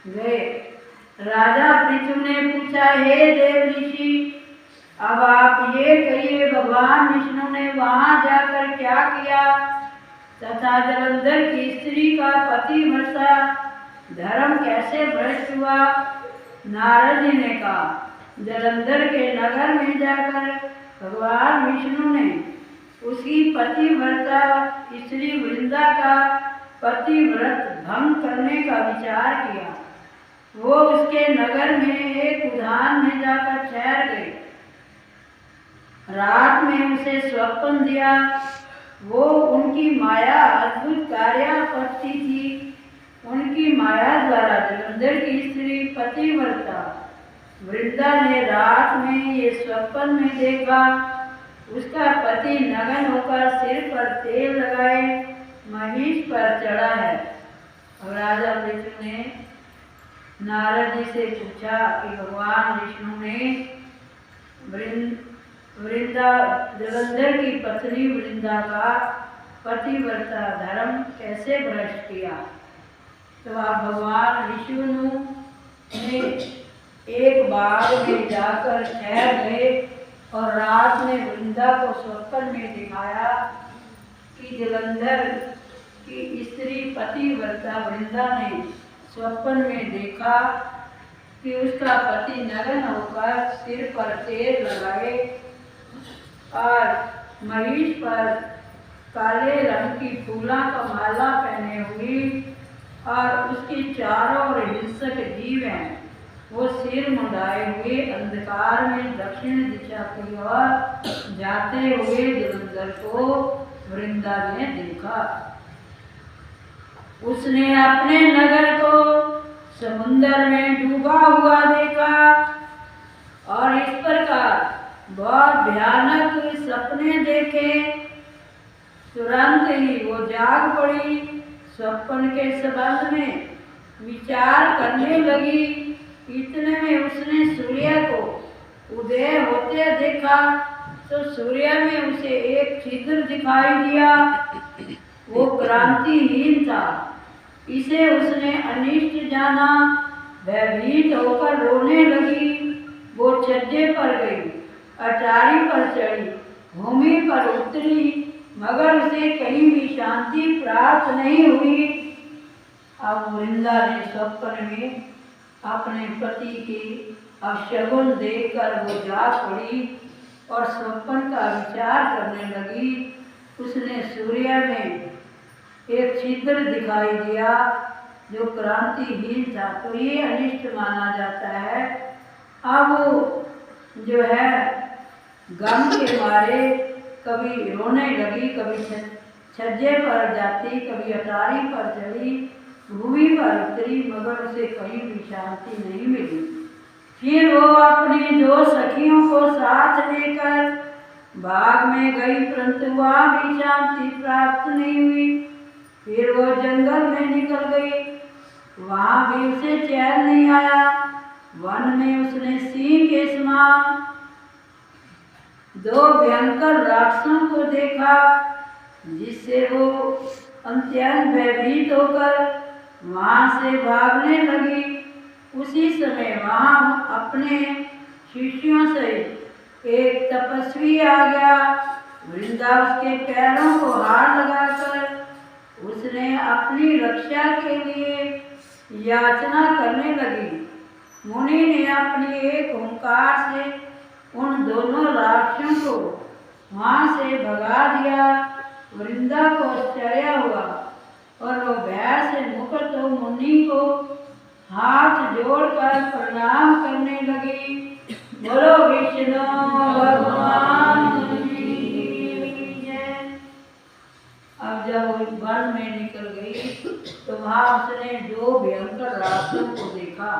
गए। राजा पृथु ने पूछा, हे देव ऋषि, अब आप ये कहिए, भगवान विष्णु ने वहां जाकर क्या किया तथा जलंधर की स्त्री का पतिव्रता धर्म कैसे भ्रष्ट हुआ। नारद जी ने कहा, जलंधर के नगर में जाकर भगवान विष्णु ने उसकी पतिव्रता स्त्री वृंदा का पतिव्रत भंग करने का विचार किया। वो उसके नगर में एक उद्यान में जाकर ठहर गए। रात में उसे स्वप्न दिया। वो उनकी माया अद्भुत कार्य करती थी। उनकी माया द्वारा जलंधर की स्त्री पतिव्रता वृंदा ने रात में ये स्वप्न में देखा, उसका पति नग्न होकर सिर पर तेल लगाए महिष पर चढ़ा है। और राजा पृथु ने नारद जी से पूछा कि भगवान विष्णु ने वृंदा जलंधर की पत्नी वृंदा का पतिव्रता धर्म कैसे भ्रष्ट किया। तो आप भगवान विष्णु ने एक बाग में जाकर ठहर गए और रात में वृंदा को स्वप्न में दिखाया कि जलंधर की स्त्री पतिव्रता वृंदा ने स्वप्न में देखा कि उसका पति नग्न होकर सिर पर तेल लगाए और महिष पर काले रंग की फूलों का माला पहने हुई और उसके चारों ओर हिंसक जीव हैं। वो सिर मुंडाए हुए अंधकार में दक्षिण दिशा की ओर जाते हुए जलंधर को वृंदा ने देखा। उसने अपने नगर को समुद्र में डूबा हुआ देखा और इस प्रकार बहुत भयानक सपने देखे। तुरंत ही वो जाग पड़ी, स्वप्न के संबंध में विचार करने लगी। इतने में उसने सूर्य को उदय होते देखा तो सूर्य में उसे एक छिद्र दिखाई दिया। वो क्रांतिहीन था, इसे उसने अनिष्ट जाना। भयभीत होकर रोने लगी। वो छज्जे पर गई, अटारी पर चढ़ी, भूमि पर उतरी, मगर उसे कहीं भी शांति प्राप्त नहीं हुई। अब वृंदा ने स्वप्न में अपने पति की अपशगुन देखकर वो जाग पड़ी और स्वप्न का विचार करने लगी। उसने सूर्य में एक छिद्र दिखाई दिया जो क्रांतिहीन था, तो ये अनिष्ट माना जाता है। अब जो है गम के मारे कभी रोने लगी, कभी छज्जे पर जाती, कभी अटारी पर चढ़ी, भूमि पर उतरी, मगर उसे कहीं भी शांति नहीं मिली। फिर वो अपनी दो सखियों को साथ लेकर बाग में गई, परंतु वहाँ भी शांति प्राप्त नहीं हुई। फिर वो जंगल में निकल गई, वहाँ भी उसे चैन नहीं आया। वन में उसने सिंह के समान दो भयंकर राक्षसों को देखा, जिससे वो अत्यंत भयभीत होकर वहाँ से भागने लगी। उसी समय वहाँ अपने शिष्यों से एक तपस्वी आ गया। वृंदा उसके पैरों को हाथ लगाकर उसने अपनी रक्षा के लिए याचना करने लगी। मुनि ने अपनी एक ओंकार से उन दोनों राक्षसों को वहाँ से भगा दिया। वृंदा को आश्चर्य हुआ और वो भय से मुक्त हो मुनि को हाथ जोड़कर प्रणाम करने लगी। बोलो विष्णु भगवान की जय। अब जब वो वन में निकल गई तो वहाँ उसने दो भयंकर राक्षसों को देखा,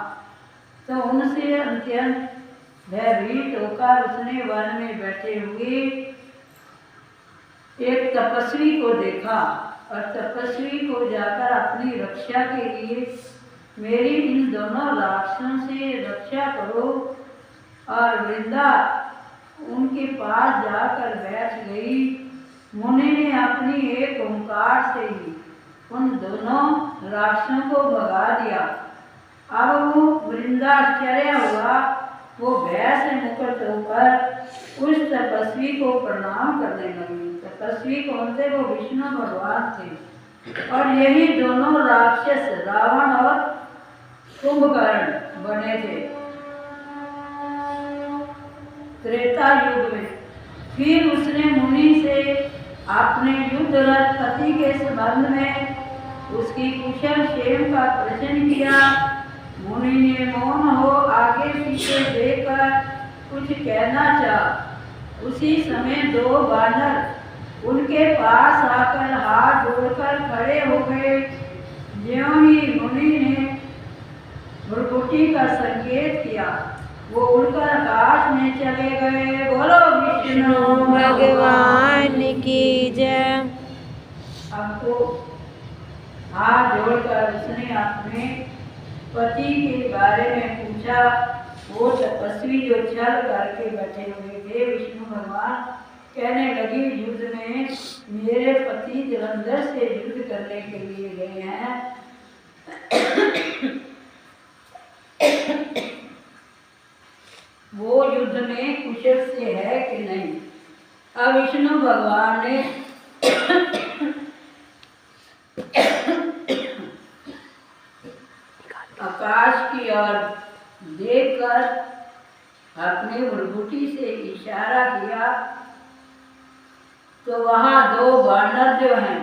तो उनसे अत्यंत भयभीत होकर उसने वन में बैठे हुए एक तपस्वी को देखा और तपस्वी को जाकर अपनी रक्षा के लिए मेरी इन दोनों राक्षसों से रक्षा करो। और वृंदा उनके पास जाकर बैठ गई। मुनि ने अपनी एक ओंकार से ही उन दोनों राक्षसों को भगा दिया। अब वो वृंदाश्चर्य हुआ, वो भय से मुक्त होकर उस तपस्वी को प्रणाम करने लगी। तपस्वी कौन थे? वो विष्णु भगवान थे। और यही दोनों राक्षस रावण और कुंभकर्ण बने थे त्रेता युग में। फिर उसने मुनि से अपने युद्धरत पति के संबंध में उसकी कुशल क्षेम का प्रश्न किया। मुनि ने मौन हो आगे पीछे देखकर कुछ कहना चाहा। उसी समय दो बानर उनके पास आकर हाथ जोड़कर खड़े हो गए। ज्यों ही मुनि ने भ्रुकुटी का संकेत किया, वो उड़कर आकाश में चले गए। बोलो विष्णु भगवान की जय। अब तो हाथ जोड़कर उसने अपने पति के बारे में पूछा। वो तपस्वी जो छल करके बैठे हुए थे, विष्णु भगवान कहने लगी, युद्ध में मेरे पति जलंधर से युद्ध करने के लिए गए हैं। वो युद्ध में कुशल से है कि नहीं? अब विष्णु भगवान ने आकाश की ओर देखकर अपने भ्रुकुटी से इशारा किया, तो वहां दो बानर जो हैं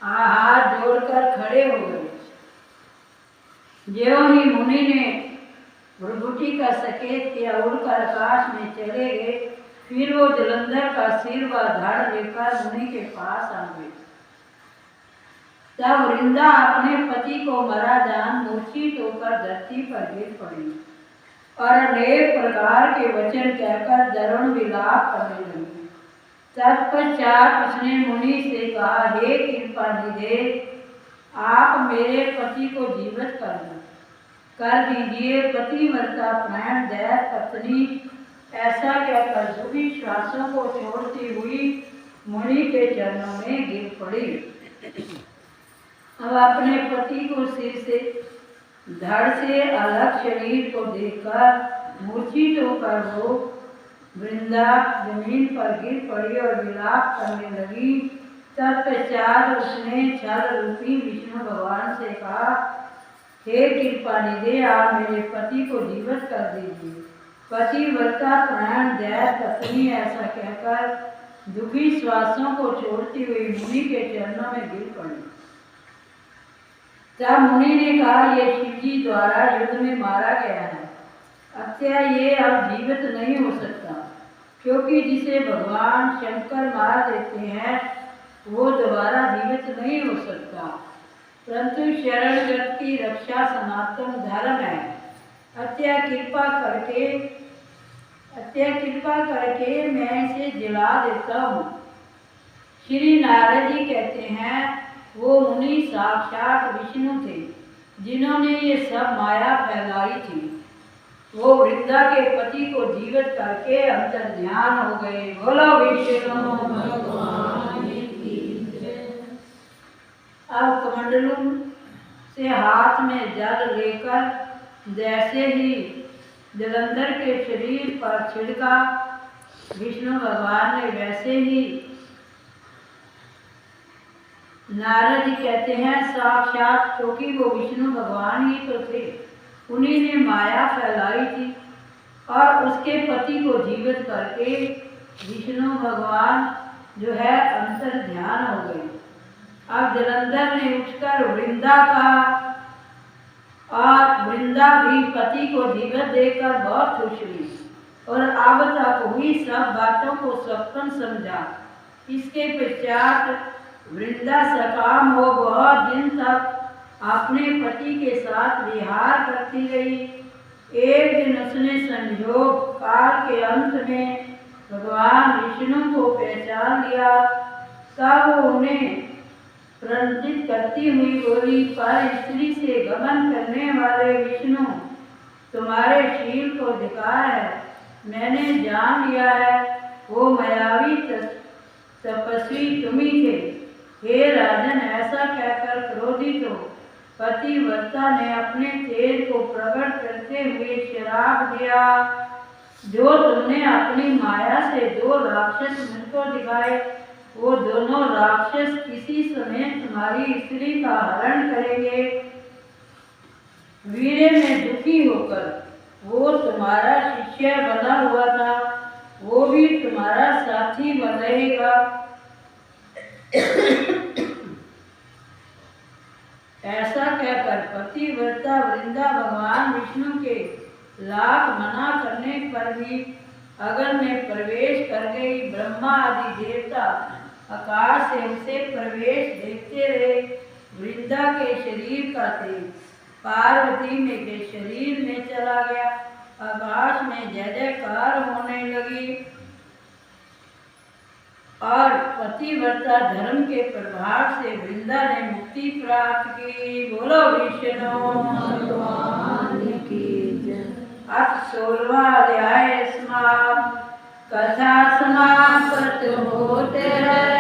हाथ जोड़कर खड़े हो गए। ज्यों ही मुनि ने भ्रुकुटी का संकेत किया, उड़कर आकाश में चले गए। फिर वो जलंधर का सिर व धड़ लेकर मुनि के पास आ गए। तब वृंदा अपने पति को मरा जान मूर्छित होकर धरती पर गिर पड़ी और अनेक प्रकार के वचन कहकर दारुण विलाप करने लगी। तत्पश्चात उसने मुनि से कहा, हे कृपा निधे, आप मेरे पति को जीवित कर दीजिए। पतिव्रता प्राण दैव पत्नी ऐसा कहकर दुखी श्वासों को छोड़ती हुई मुनि के चरणों में गिर पड़ी। अब अपने पति को सिर से धड़ से अलग शरीर को देखकर मूर्छित होकर वो वृंदा जमीन पर गिर पड़ी और विलाप करने लगी। तत्पश्चात उसने छल रूपी विष्णु भगवान से कहा, हे कृपा निधे, आप मेरे पति को जीवित कर दीजिए। पतिव्रता प्राण दैव पत्नी ऐसा कहकर दुखी श्वासों को छोड़ती हुई मुनि के चरणों में गिर पड़ी। तब मुनि ने कहा, ये शिव जी द्वारा युद्ध में मारा गया है, अतः ये अब जीवित नहीं हो सकता, क्योंकि जिसे भगवान शंकर मार देते हैं वो दोबारा जीवित नहीं हो सकता। परंतु शरणगत की रक्षा सनातन धर्म है। अतः कृपा करके मैं इसे जला देता हूँ। श्री नारद जी कहते हैं, वो मुनि साक्षात विष्णु थे जिन्होंने ये सब माया फैलाई थी। वो वृंदा के पति को जीवित करके अंतर्ध्यान हो गए। बोलो विष्णु भगवान की जय। अब कमंडलू से हाथ में जल लेकर जैसे ही जलंधर के शरीर पर छिड़का, विष्णु भगवान ने वैसे ही, नारद जी कहते हैं साक्षात, क्योंकि वो विष्णु भगवान ही तो थे, उन्हीं ने माया फैलाई थी और उसके पति को जीवित करके विष्णु भगवान जो है अंतर ध्यान हो गए। अब जलंधर ने उठकर वृंदा कहा और वृंदा भी पति को जीवित देखकर बहुत खुश हुई और अब तक हुई सब बातों को सपन समझा। इसके पश्चात वृंदा सकाम हो बहुत दिन तक अपने पति के साथ विहार करती रही। एक दिन उसने संयोग काल के अंत में भगवान विष्णु को पहचान लिया। तब उन्हें प्रणित करती हुई बोली, पर स्त्री से गमन करने वाले विष्णु, तुम्हारे शील को धिक्कार है। मैंने जान लिया है वो मायावी तपस्वी तुम ही थे। हे राजन, ऐसा कहकर क्रोधित हो पतिव्रता ने अपने तेज को प्रकट करते हुए श्राप दिया, जो तुमने अपनी माया से 2 राक्षस मुझको दिखाए, वो दोनों राक्षस किसी समय तुम्हारी स्त्री का हरण करेंगे। वीर्य में दुखी होकर वो तुम्हारा शिष्य बना हुआ था, वो भी तुम्हारा साथी बन रहेगा। ऐसा कहकर पतिव्रता वृंदा भगवान विष्णु के लाख मना करने पर भी अग्नि में प्रवेश कर गई। ब्रह्मा आदि देवता आकाश से उसे प्रवेश देखते रहे। वृंदा के शरीर का तेज पार्वती में के शरीर में चला गया। आकाश में जय जयकार होने लगी और पतिव्रता धर्म के प्रभाव से वृंदा ने मुक्ति प्राप्त की। बोलो विष्णु भगवान की जय। अथ 16वां अध्याय समाप्त। कथा समाप्त होते हैं।